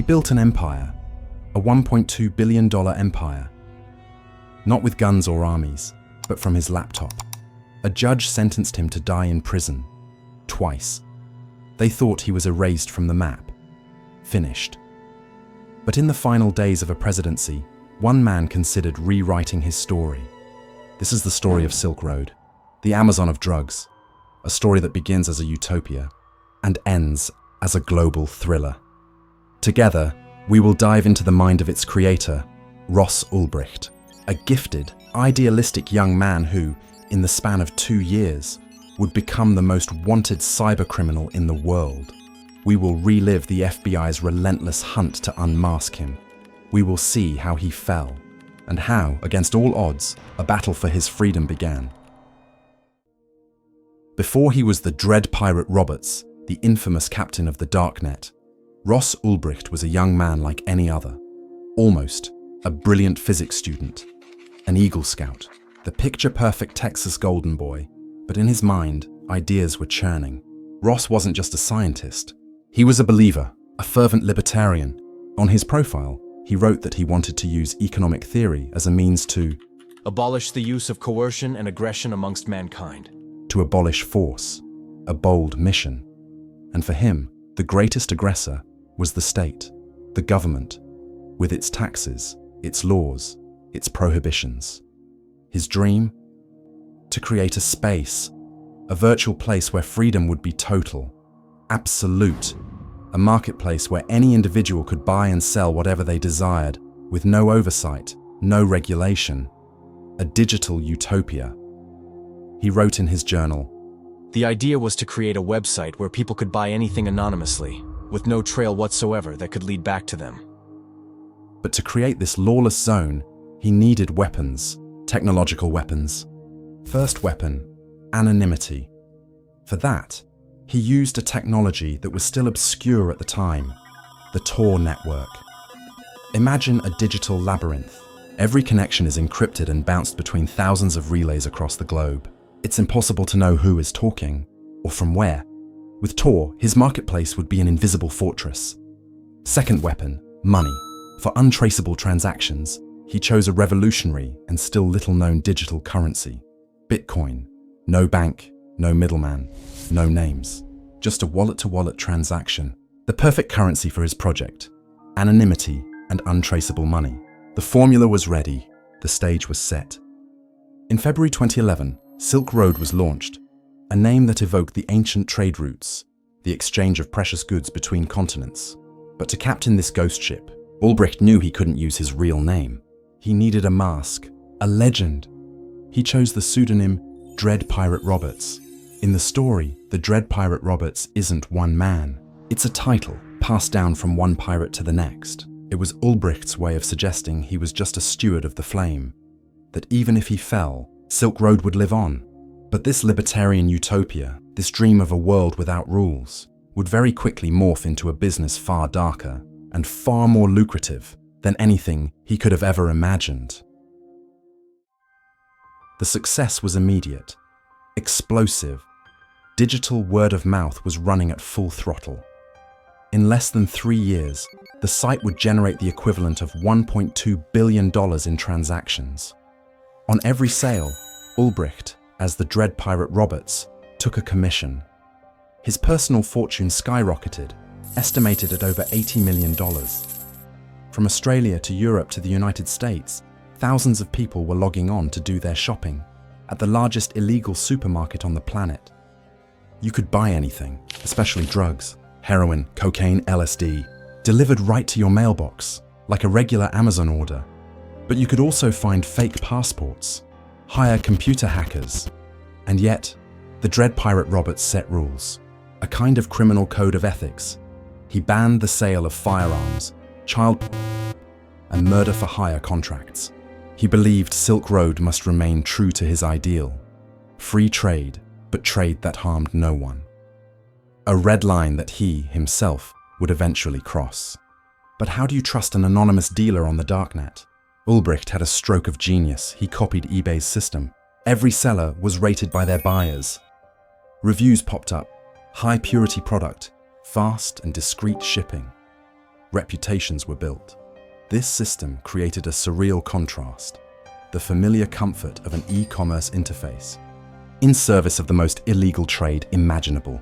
He built an empire, a $1.2 billion empire. Not with guns or armies, but from his laptop. A judge sentenced him to die in prison, twice. They thought he was erased from the map, finished. But in the final days of a presidency, one man considered rewriting his story. This is the story of Silk Road, the Amazon of drugs, a story that begins as a utopia and ends as a global thriller. Together, we will dive into the mind of its creator, Ross Ulbricht, a gifted, idealistic young man who, in the span of 2 years, would become the most wanted cybercriminal in the world. We will relive the FBI's relentless hunt to unmask him. We will see how he fell, and how, against all odds, a battle for his freedom began. Before he was the dread pirate Roberts, the infamous captain of the darknet, Ross Ulbricht was a young man like any other. Almost a brilliant physics student, an Eagle Scout, the picture-perfect Texas Golden Boy, but in his mind, ideas were churning. Ross wasn't just a scientist. He was a believer, a fervent libertarian. On his profile, he wrote that he wanted to use economic theory as a means to abolish the use of coercion and aggression amongst mankind. To abolish force, a bold mission. And for him, the greatest aggressor was the state, the government, with its taxes, its laws, its prohibitions. His dream? To create a space, a virtual place where freedom would be total, absolute, a marketplace where any individual could buy and sell whatever they desired, with no oversight, no regulation, a digital utopia. He wrote in his journal, "The idea was to create a website where people could buy anything anonymously, with no trail whatsoever that could lead back to them." But to create this lawless zone, he needed weapons, technological weapons. First weapon, anonymity. For that, he used a technology that was still obscure at the time, the Tor network. Imagine a digital labyrinth. Every connection is encrypted and bounced between thousands of relays across the globe. It's impossible to know who is talking, or from where. With Tor, his marketplace would be an invisible fortress. Second weapon, money. For untraceable transactions, he chose a revolutionary and still little-known digital currency, Bitcoin. No bank, no middleman, no names. Just a wallet-to-wallet transaction. The perfect currency for his project. Anonymity and untraceable money. The formula was ready. The stage was set. In February 2011, Silk Road was launched, a name that evoked the ancient trade routes, the exchange of precious goods between continents. But to captain this ghost ship, Ulbricht knew he couldn't use his real name. He needed a mask, a legend. He chose the pseudonym Dread Pirate Roberts. In the story, the Dread Pirate Roberts isn't one man. It's a title, passed down from one pirate to the next. It was Ulbricht's way of suggesting he was just a steward of the flame, that even if he fell, Silk Road would live on. But this libertarian utopia, this dream of a world without rules, would very quickly morph into a business far darker and far more lucrative than anything he could have ever imagined. The success was immediate, explosive. Digital word of mouth was running at full throttle. In less than 3 years, the site would generate the equivalent of $1.2 billion in transactions. On every sale, Ulbricht, as the Dread Pirate Roberts, took a commission. His personal fortune skyrocketed, estimated at over $80 million. From Australia to Europe to the United States, thousands of people were logging on to do their shopping at the largest illegal supermarket on the planet. You could buy anything, especially drugs, heroin, cocaine, LSD, delivered right to your mailbox, like a regular Amazon order. But you could also find fake passports, hire computer hackers. And yet, the Dread Pirate Roberts set rules, a kind of criminal code of ethics. He banned the sale of firearms, child porn, and murder-for-hire contracts. He believed Silk Road must remain true to his ideal, free trade, but trade that harmed no one. A red line that he, himself, would eventually cross. But how do you trust an anonymous dealer on the darknet? Ulbricht had a stroke of genius. He copied eBay's system. Every seller was rated by their buyers. Reviews popped up. High-purity product, fast and discreet shipping. reputations were built. This system created a surreal contrast, the familiar comfort of an e-commerce interface, in service of the most illegal trade imaginable.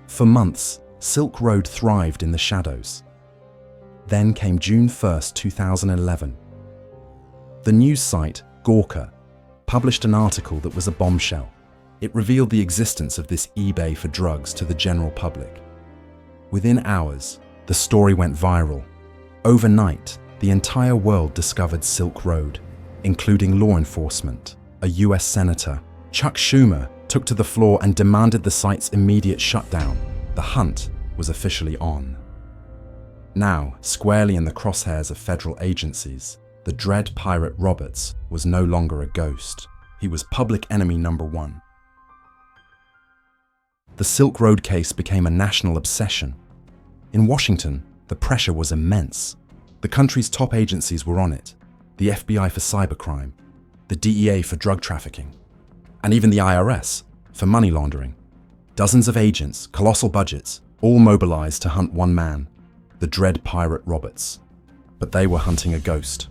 For months, Silk Road thrived in the shadows. Then came June 1st, 2011. The news site, Gawker, published an article that was a bombshell. It revealed the existence of this eBay for drugs to the general public. Within hours, the story went viral. Overnight, the entire world discovered Silk Road, including law enforcement. A US senator, Chuck Schumer, took to the floor and demanded the site's immediate shutdown. The hunt was officially on. Now, squarely in the crosshairs of federal agencies, the dread pirate Roberts was no longer a ghost. He was public enemy number one. The Silk Road case became a national obsession. In Washington, the pressure was immense. The country's top agencies were on it: the FBI for cybercrime, the DEA for drug trafficking, and even the IRS for money laundering. Dozens of agents, colossal budgets, all mobilized to hunt one man, the dread pirate Roberts. But they were hunting a ghost.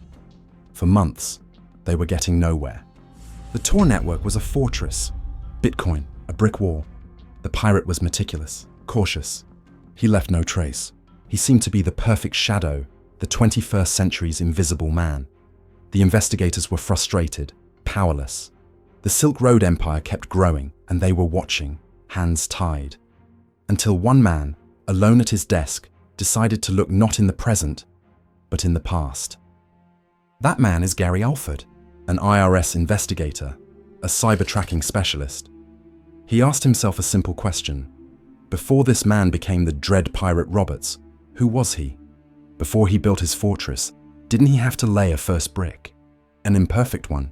For months, they were getting nowhere. The Tor network was a fortress, Bitcoin, a brick wall. The pirate was meticulous, cautious. He left no trace. He seemed to be the perfect shadow, the 21st century's invisible man. The investigators were frustrated, powerless. The Silk Road empire kept growing, and they were watching, hands tied. Until one man, alone at his desk, decided to look not in the present, but in the past. That man is Gary Alford, an IRS investigator, a cyber tracking specialist. He asked himself a simple question. Before this man became the dread pirate Roberts, who was he? Before he built his fortress, didn't he have to lay a first brick? An imperfect one.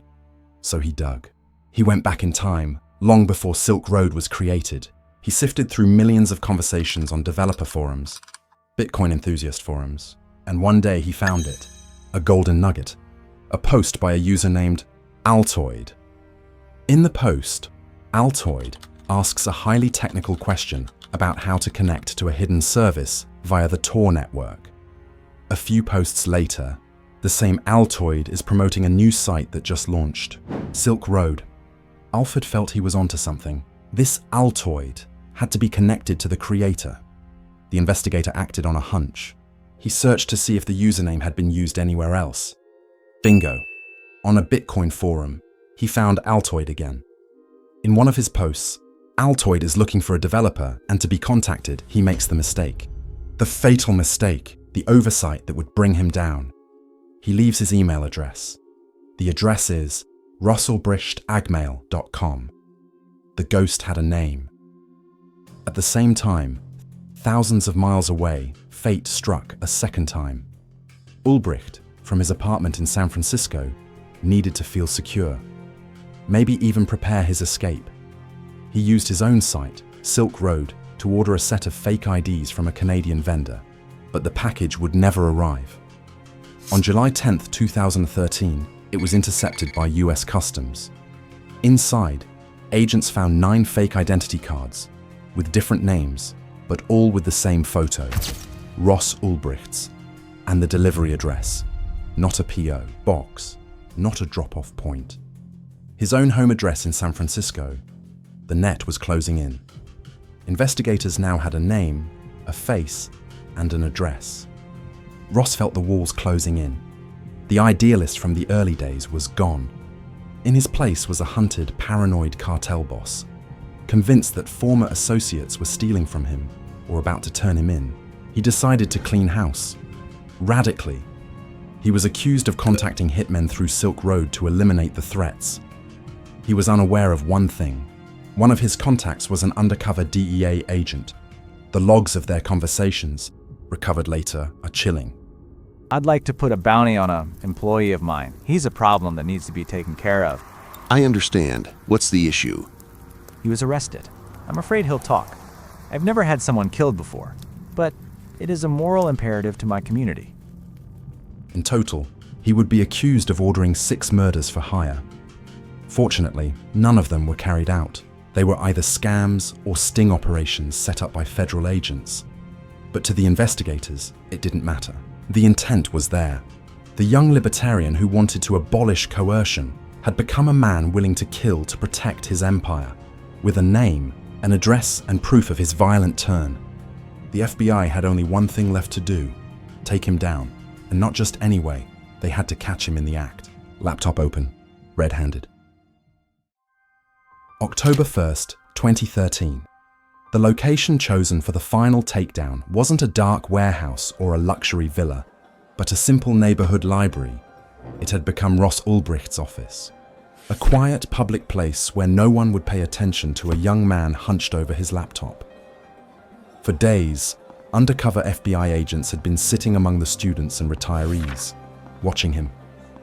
So he dug. He went back in time, long before Silk Road was created. He sifted through millions of conversations on developer forums, Bitcoin enthusiast forums, and one day he found it, a golden nugget, a post by a user named Altoid. In the post, Altoid asks a highly technical question about how to connect to a hidden service via the Tor network. A few posts later, the same Altoid is promoting a new site that just launched, Silk Road. Alford felt he was onto something. This Altoid had to be connected to the creator. The investigator acted on a hunch. He searched to see if the username had been used anywhere else. Bingo. On a Bitcoin forum, he found Altoid again. In one of his posts, Altoid is looking for a developer, and to be contacted, he makes the mistake. The fatal mistake, the oversight that would bring him down. He leaves his email address. The address is rossulbricht@gmail.com. The ghost had a name. At the same time, thousands of miles away, fate struck a second time. Ulbricht, from his apartment in San Francisco, needed to feel secure. Maybe even prepare his escape. He used his own site, Silk Road, to order a set of fake IDs from a Canadian vendor, but the package would never arrive. On July 10, 2013, it was intercepted by US Customs. Inside, agents found 9 fake identity cards, with different names, but all with the same photo, Ross Ulbricht's, and the delivery address, not a PO box, not a drop-off point. His own home address in San Francisco. The net was closing in. Investigators now had a name, a face, and an address. Ross felt the walls closing in. The idealist from the early days was gone. In his place was a hunted, paranoid cartel boss, convinced that former associates were stealing from him or about to turn him in. He decided to clean house. Radically. He was accused of contacting hitmen through Silk Road to eliminate the threats. He was unaware of one thing. One of his contacts was an undercover DEA agent. The logs of their conversations, recovered later, are chilling. I'd like to put a bounty on an employee of mine. He's a problem that needs to be taken care of. I understand. What's the issue? He was arrested. I'm afraid he'll talk. I've never had someone killed before, but it is a moral imperative to my community. In total, he would be accused of ordering 6 murders for hire. Fortunately, none of them were carried out. They were either scams or sting operations set up by federal agents. But to the investigators, it didn't matter. The intent was there. The young libertarian who wanted to abolish coercion had become a man willing to kill to protect his empire, with a name, an address, and proof of his violent turn. The FBI had only one thing left to do: take him down. And not just any way, they had to catch him in the act. Laptop open, red-handed. October 1st, 2013. The location chosen for the final takedown wasn't a dark warehouse or a luxury villa, but a simple neighborhood library. It had become Ross Ulbricht's office. A quiet public place where no one would pay attention to a young man hunched over his laptop. For days, undercover FBI agents had been sitting among the students and retirees, watching him,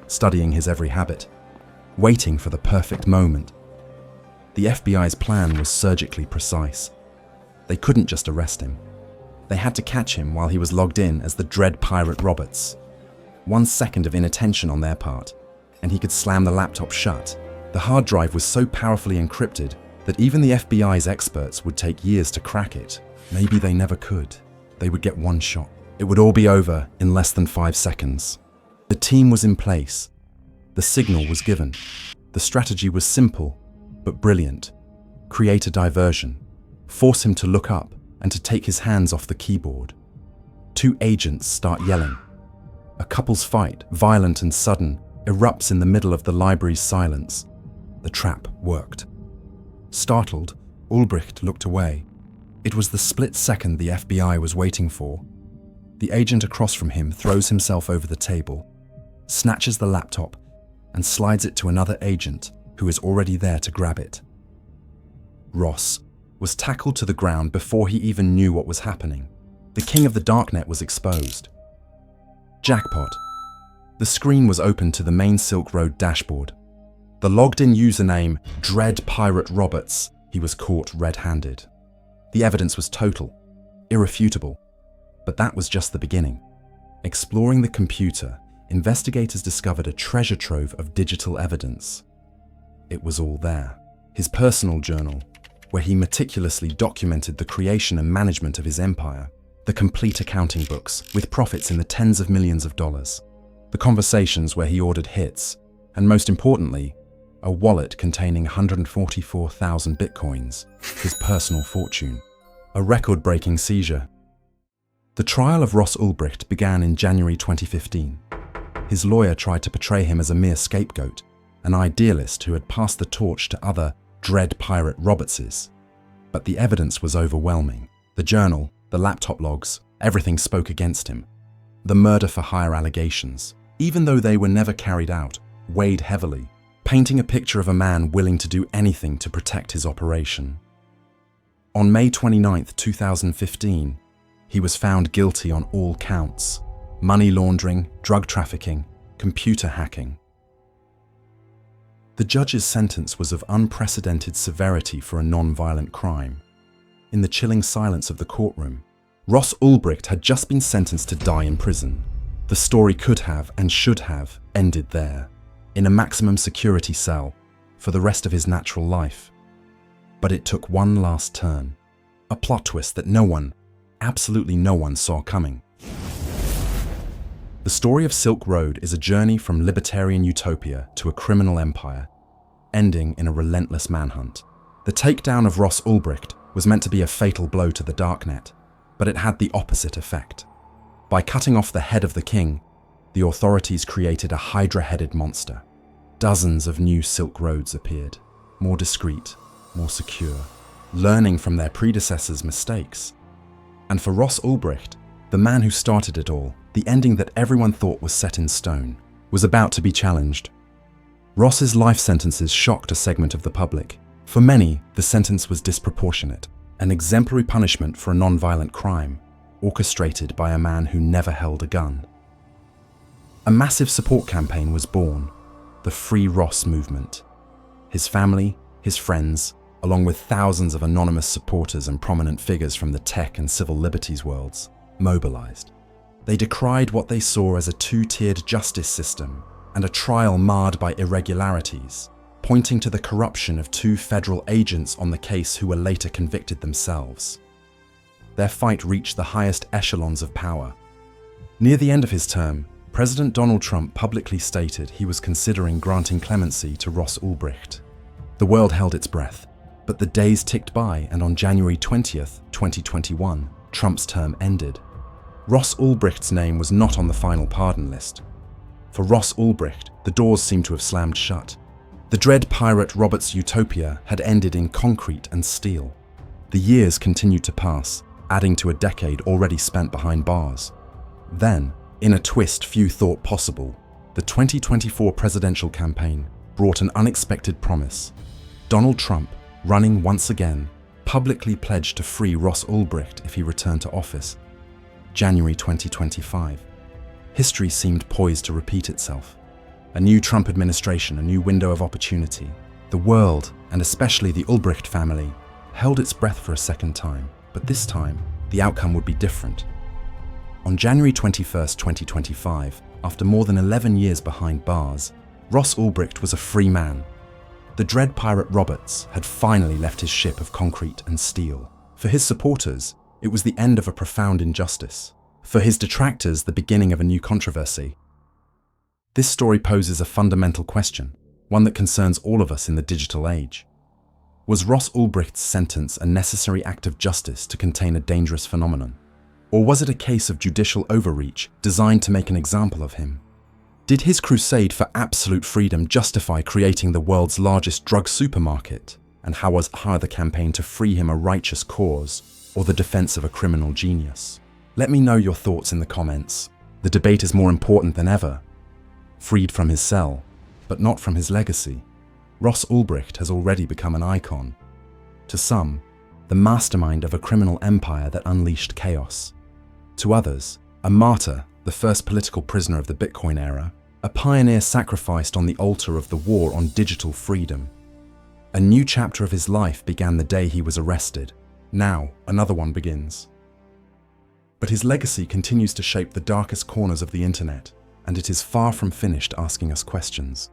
studying his every habit, waiting for the perfect moment. The FBI's plan was surgically precise. They couldn't just arrest him. They had to catch him while he was logged in as the Dread Pirate Roberts. 1 second of inattention on their part, and he could slam the laptop shut. The hard drive was so powerfully encrypted that even the FBI's experts would take years to crack it. Maybe they never could. They would get one shot. It would all be over in less than 5 seconds. The team was in place. The signal was given. The strategy was simple, but brilliant. Create a diversion. Force him to look up and to take his hands off the keyboard. 2 agents start yelling. A couple's fight, violent and sudden, erupts in the middle of the library's silence. The trap worked. Startled, Ulbricht looked away. It was the split second the FBI was waiting for. The agent across from him throws himself over the table, snatches the laptop, and slides it to another agent who is already there to grab it. Ross was tackled to the ground before he even knew what was happening. The king of the darknet was exposed. Jackpot. The screen was open to the main Silk Road dashboard. The logged-in username, Dread Pirate Roberts, he was caught red-handed. The evidence was total, irrefutable, but that was just the beginning. Exploring the computer, investigators discovered a treasure trove of digital evidence. It was all there. His personal journal, where he meticulously documented the creation and management of his empire, the complete accounting books with profits in the tens of millions of dollars, the conversations where he ordered hits, and most importantly, a wallet containing 144,000 bitcoins, his personal fortune. A record-breaking seizure. The trial of Ross Ulbricht began in January 2015. His lawyer tried to portray him as a mere scapegoat, an idealist who had passed the torch to other Dread Pirate Robertses. But the evidence was overwhelming. The journal, the laptop logs, everything spoke against him. The murder-for-hire allegations, even though they were never carried out, weighed heavily, painting a picture of a man willing to do anything to protect his operation. On May 29, 2015, he was found guilty on all counts: money laundering, drug trafficking, computer hacking. The judge's sentence was of unprecedented severity for a non-violent crime. In the chilling silence of the courtroom, Ross Ulbricht had just been sentenced to die in prison. The story could have and should have ended there, in a maximum security cell, for the rest of his natural life. But it took one last turn, a plot twist that no one, absolutely no one, saw coming. The story of Silk Road is a journey from libertarian utopia to a criminal empire, ending in a relentless manhunt. The takedown of Ross Ulbricht was meant to be a fatal blow to the darknet, but it had the opposite effect. By cutting off the head of the king, the authorities created a hydra-headed monster. Dozens of new Silk Roads appeared, more discreet, more secure, learning from their predecessors' mistakes. And for Ross Ulbricht, the man who started it all, the ending that everyone thought was set in stone, was about to be challenged. Ross's life sentences shocked a segment of the public. For many, the sentence was disproportionate, an exemplary punishment for a non-violent crime, orchestrated by a man who never held a gun. A massive support campaign was born, the Free Ross movement. His family, his friends, along with thousands of anonymous supporters and prominent figures from the tech and civil liberties worlds, mobilized. They decried what they saw as a two-tiered justice system and a trial marred by irregularities, pointing to the corruption of 2 federal agents on the case who were later convicted themselves. their fight reached the highest echelons of power. Near the end of his term, President Donald Trump publicly stated he was considering granting clemency to Ross Ulbricht. The world held its breath, but the days ticked by, and on January 20th, 2021, Trump's term ended. Ross Ulbricht's name was not on the final pardon list. For Ross Ulbricht, the doors seemed to have slammed shut. The dread pirate Robert's utopia had ended in concrete and steel. The years continued to pass, adding to a decade already spent behind bars. Then, in a twist few thought possible, the 2024 presidential campaign brought an unexpected promise. Donald Trump, running once again, publicly pledged to free Ross Ulbricht if he returned to office. January 2025. History seemed poised to repeat itself. A new Trump administration, a new window of opportunity. The world, and especially the Ulbricht family, held its breath for a second time, but this time, the outcome would be different. On January 21st, 2025, after more than 11 years behind bars, Ross Ulbricht was a free man. The dread pirate Roberts had finally left his ship of concrete and steel. For his supporters, it was the end of a profound injustice. For his detractors, the beginning of a new controversy. This story poses a fundamental question, one that concerns all of us in the digital age. Was Ross Ulbricht's sentence a necessary act of justice to contain a dangerous phenomenon? Or was it a case of judicial overreach designed to make an example of him? Did his crusade for absolute freedom justify creating the world's largest drug supermarket? And how was the campaign to free him a righteous cause, or the defense of a criminal genius? Let me know your thoughts in the comments. The debate is more important than ever. Freed from his cell, but not from his legacy, Ross Ulbricht has already become an icon. To some, the mastermind of a criminal empire that unleashed chaos. To others, a martyr, the first political prisoner of the Bitcoin era, a pioneer sacrificed on the altar of the war on digital freedom. A new chapter of his life began the day he was arrested. Now, another one begins. But his legacy continues to shape the darkest corners of the internet, and it is far from finished asking us questions.